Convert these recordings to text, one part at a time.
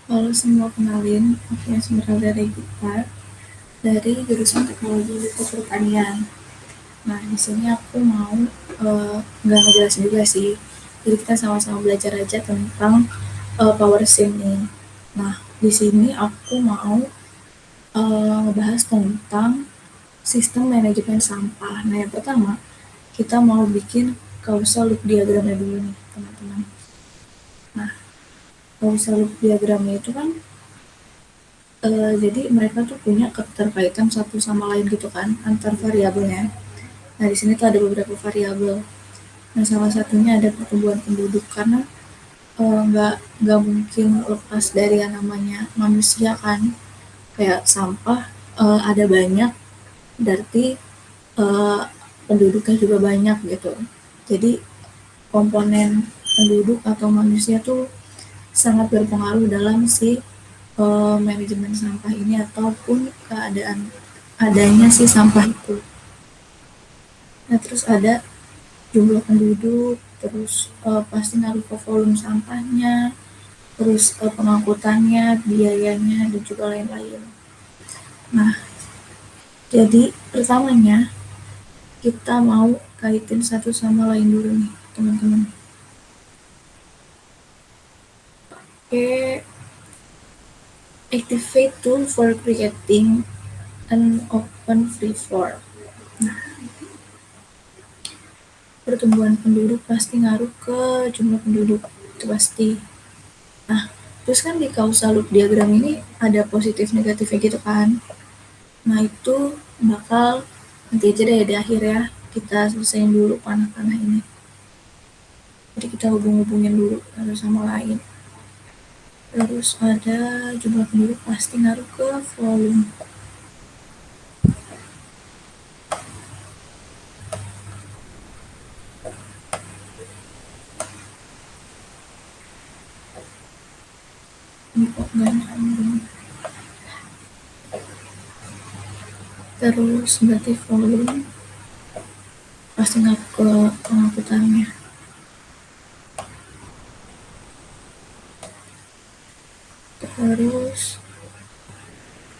Halo semua, kenalin, aku Yasmira dari Gitar dari jurusan Teknologi Lingkup Pertanian. Nah, di sini aku mau nggak ngejelasin juga sih. Jadi kita sama-sama belajar aja tentang power sim nih. Nah, di sini aku mau ngebahas tentang sistem manajemen sampah. Nah, yang pertama kita mau bikin causal loop diagramnya dulu nih, teman-teman. Nah, causal loop diagramnya itu kan jadi mereka tuh punya keterkaitan satu sama lain gitu kan antar variabelnya. Nah di sini tuh ada beberapa variabel. Nah salah satunya ada pertumbuhan penduduk karena nggak mungkin lepas dari yang namanya manusia kan. Kayak sampah ada banyak, berarti eh, penduduknya juga banyak gitu. Jadi komponen penduduk atau manusia tuh sangat berpengaruh dalam si manajemen sampah ini ataupun keadaan adanya si sampah itu. Nah terus ada jumlah penduduk, terus pasti ngaruh ke volume sampahnya, terus pengangkutannya, biayanya, dan juga lain-lain. Nah jadi pertamanya kita mau kaitin satu sama lain dulu nih teman-teman. Oke, activate tool for creating an open free floor. Pertumbuhan penduduk pasti ngaruh ke jumlah penduduk, itu pasti. Nah, terus kan di causal loop diagram ini ada positif negatifnya gitu kan. Nah, itu bakal nanti aja deh di akhir ya. Kita selesaiin dulu panah-panah ini. Jadi kita hubung-hubungin dulu satu sama lain. Terus ada jumlah penduduk pasti ngaruh ke volume. Ini kok nggak nyambung. Terus berarti volume pasti ngaruh ke pengangkutannya. Terus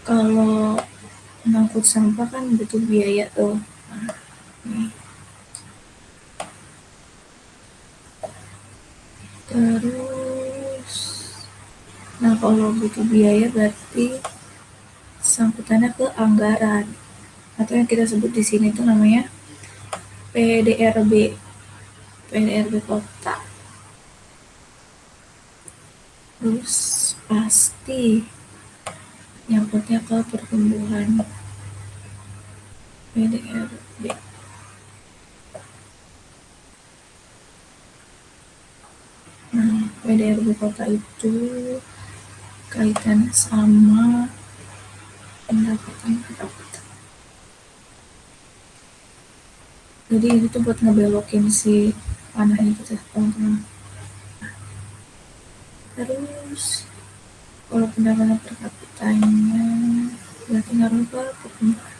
kalau ngangkut sampah kan butuh biaya tuh. Nah, nih. Terus, nah kalau butuh biaya berarti sangkutannya ke anggaran atau yang kita sebut di sini tuh namanya PDRB, PDRB kota. Terus pasti nyangkutnya ke pertumbuhan PDRB. Nah, PDRB kota itu kaitannya sama pendapatan per kapita. Jadi ini tuh buat ngebelokin si panah itu teh teman-teman. Terus kalau pendapatan per kapitanya berarti ngaruh ke pertumbuhan.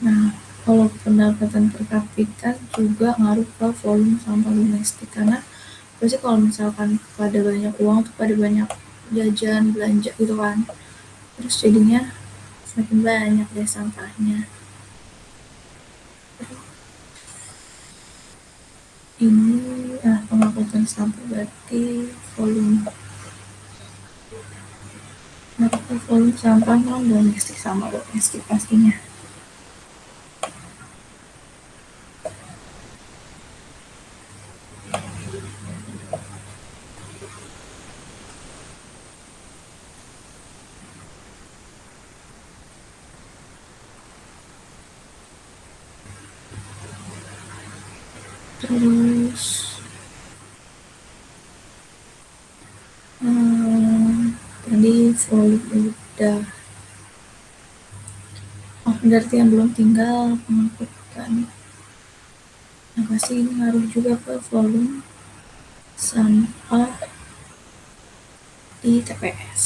Nah, kalau pendapatan per kapita juga ngaruh ke volume sampah domestik karena pasti kalau misalkan pada banyak uang tuh pada banyak jajan belanja gitu kan, terus jadinya semakin banyak deh sampahnya. Ini pengangkutan sampah berarti volume. Nah, volume sampah non domestik sama domestik pastinya. Terus tadi volume udah. Oh, berarti yang belum tinggal pengangkutan. Nah, pasti ini ngaruh juga ke volume sampah di TPS.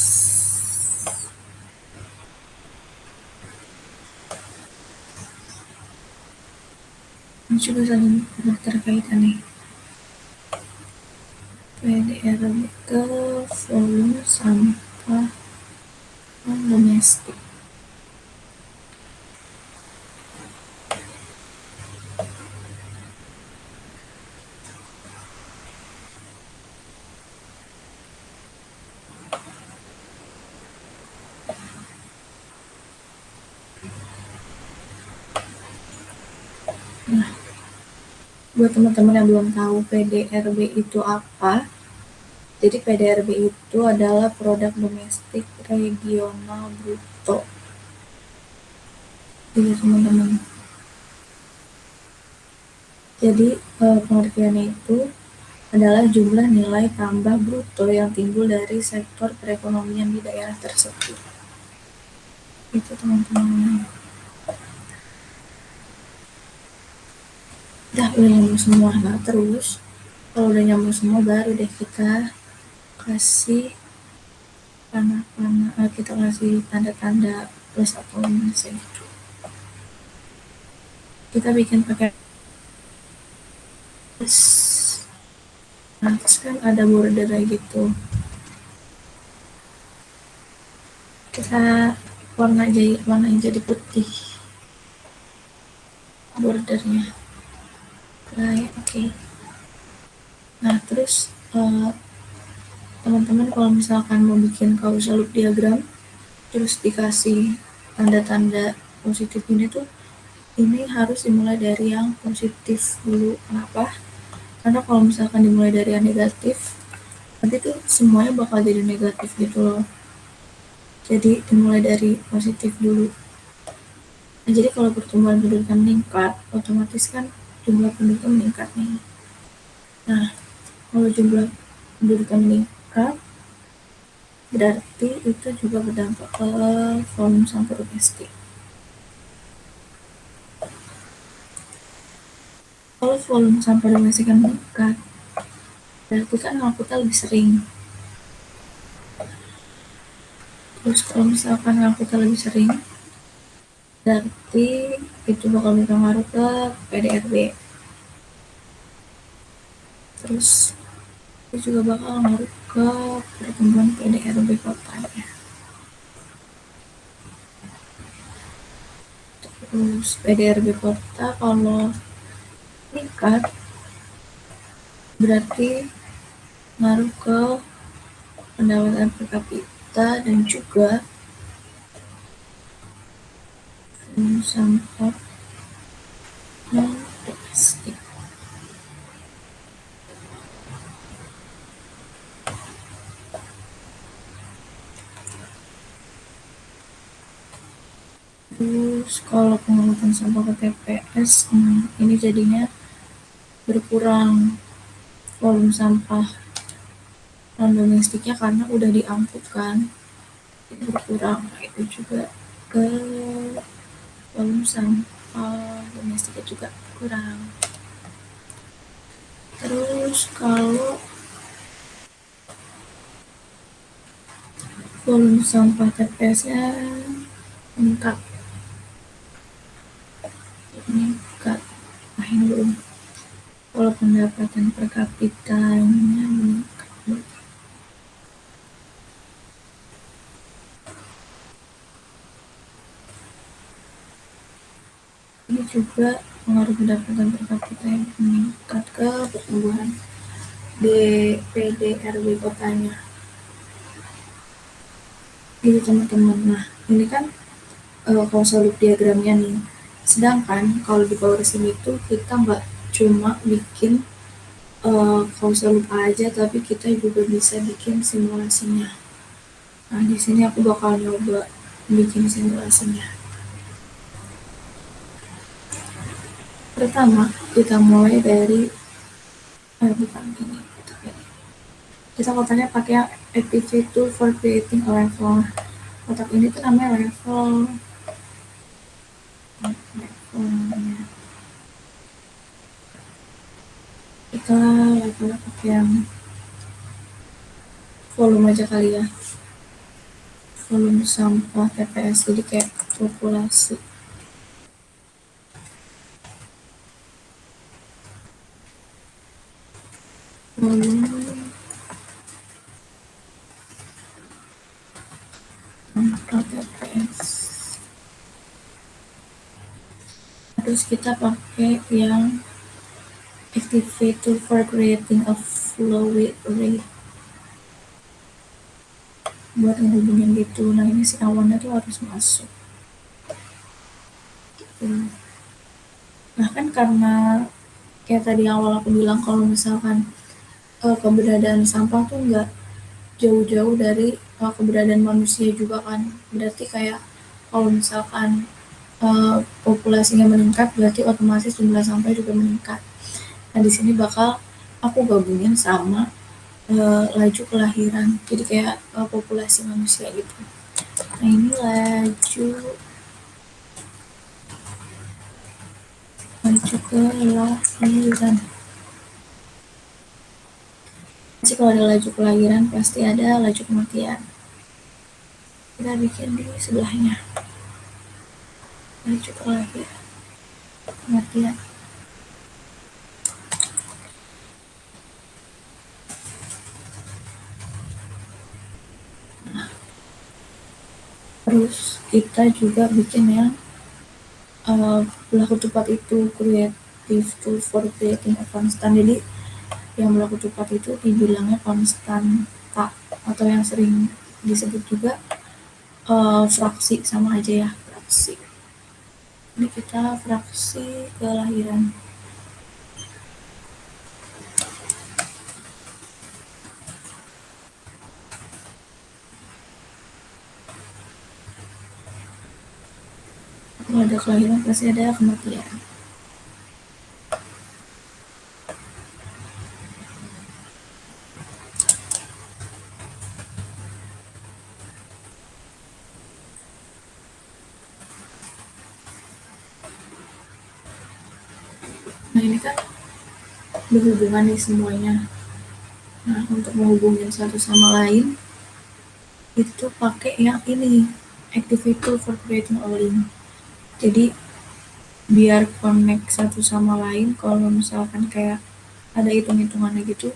Ini juga saling terkaitan nih. PDRB ke volume sampah domestik. Nah, buat teman-teman yang belum tahu PDRB itu apa, jadi PDRB itu adalah produk domestik regional bruto. Jadi teman-teman. Jadi pengertiannya itu adalah jumlah nilai tambah bruto yang timbul dari sektor perekonomian di daerah tersebut. Itu teman-teman. Udah nyambung semua. Nah terus kalau udah nyambung semua baru deh kita kasih panah-panah, kita kasih tanda-tanda plus atau minus gitu. Kita bikin pakai plus. Nah terus kan ada border gitu. Kita warnain jadi putih bordernya. Oke. Nah terus teman-teman kalau misalkan mau bikin causal loop diagram terus dikasih tanda-tanda positif ini harus dimulai dari yang positif dulu. Kenapa? Karena kalau misalkan dimulai dari yang negatif nanti tuh semuanya bakal jadi negatif gitu loh. Jadi dimulai dari positif dulu. Nah, jadi kalau pertumbuhan penduduk meningkat otomatis kan jumlah penduduk meningkat nih. Nah kalau jumlah penduduk meningkat berarti itu juga berdampak ke volume sampah domestik. Kalau volume sampah domestik yang meningkat berarti kan ngangkutnya lebih sering. Terus kalau misalkan ngangkutnya lebih sering berarti itu bakal berpengaruh ke PDRB. Terus itu juga bakal ngaruh ke pertumbuhan PDRB kotanya. Terus PDRB kota kalau meningkat berarti ngaruh ke pendapatan per kapita dan juga sampah domestik. Terus kalau pengangkutan sampah ke TPS, ini jadinya berkurang volume sampah non domestiknya karena udah diangkut kan, itu berkurang. Nah, itu juga ke volume sampah domestiknya juga berkurang. Terus kalau volume sampah TPS-nya meningkat, nah ini belum. Kalau pendapatan per kapitanya meningkat, ini juga pengaruh pendapatan per kapita yang meningkat ke pertumbuhan PDRB kotanya. Gitu teman-teman. Nah ini kan causal loop diagramnya nih. Sedangkan kalau di power sim itu kita nggak cuma bikin causal loop aja, tapi kita juga bisa bikin simulasinya. Nah di sini aku bakal nyoba bikin simulasinya. Pertama kita mulai dari bukan gini. Kita kotaknya pakai activate tool for creating a level. Kotak ini tuh namanya levelnya. Kita levelnya pakai yang volume aja kali ya, volume sampah TPS, jadi kayak populasi. Volume kita pakai yang activator for creating a fluid array buat ngehubungin gitu. Nah ini si awannya tuh harus masuk gitu. Nah kan karena kayak tadi awal aku bilang kalau misalkan keberadaan sampah tuh nggak jauh-jauh dari keberadaan manusia juga kan. Berarti kayak kalau misalkan populasinya meningkat berarti otomatis jumlah sampah juga meningkat. Nah di sini bakal aku gabungin sama laju kelahiran. Jadi kayak populasi manusia gitu. Nah ini laju kelahiran. Jadi kalau ada laju kelahiran pasti ada laju kematian. Kita bikin di sebelahnya laju kelahiran kematian. Terus kita juga bikin yang belah ketupat itu creative tool for creating a constant. Jadi yang belah ketupat itu dibilangnya konstanta atau yang sering disebut juga fraksi, sama aja ya, fraksi. Ini kita fraksi kelahiran. Kalau ada kelahiran pasti ada kematian. Nah ini kan berhubungan nih semuanya. Nah untuk menghubungin satu sama lain itu pakai yang ini, activator for creating a link. Jadi biar connect satu sama lain, kalau misalkan kayak ada hitung-hitungannya gitu,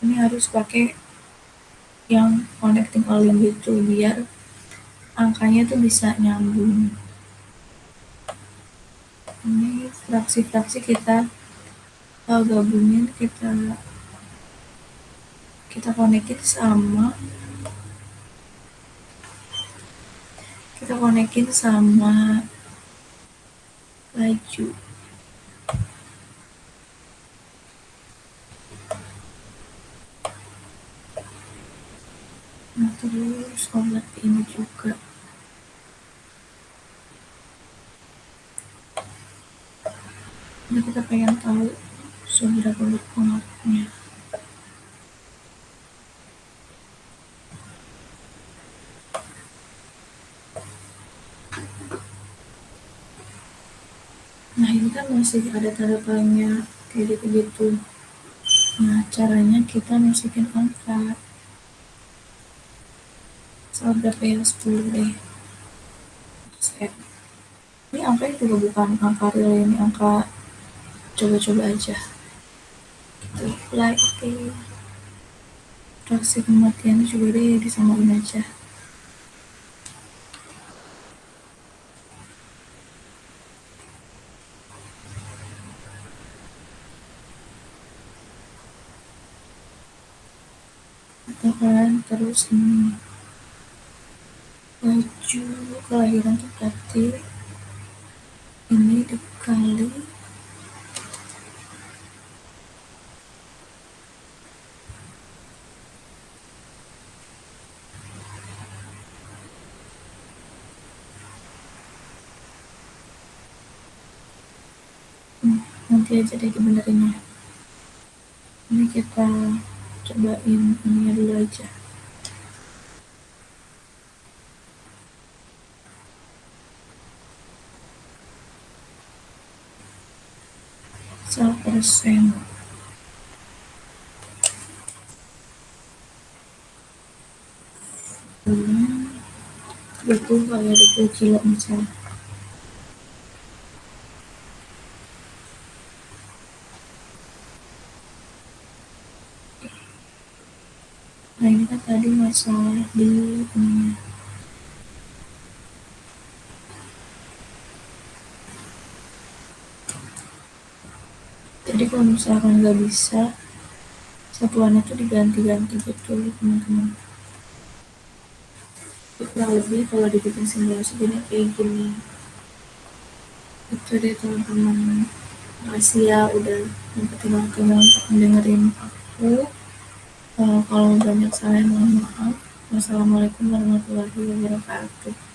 ini harus pakai yang connecting a link gitu biar angkanya tuh bisa nyambung. Ini fraksi-fraksi kita gabungin, kita konekin sama laju. Nah terus obat ini juga. Nah kita pengen tahu seberapa berpengaruhnya. Nah ini kan masih ada tanda tanya kayak gitu-gitu. Nah caranya kita masukin angka. Soal berapa ya, 10 deh. Set. Ini angkanya juga bukan angka real, ini angka coba-coba aja. Gitu. Like, oke. Fraksi kematiannya juga deh disamain aja. Kan terus ini laju kelahiran tuh berarti ini dikali nanti aja deh dibenerinnya. Ini kita cobain ininya dulu aja. %. Bulan 20 kali 20 kilo misalnya. Nah ini kan tadi masalah di ininya. Jadi kalau misalkan nggak bisa, satuannya tuh diganti-ganti gitu teman-teman. Kurang lebih kalau dibikin simulasi jadi kayak gini. Itu deh teman-teman. Makasih ya udah nyempetin waktunya untuk mendengarin aku. Kalau banyak salah mohon maaf. Wassalamualaikum warahmatullahi wabarakatuh.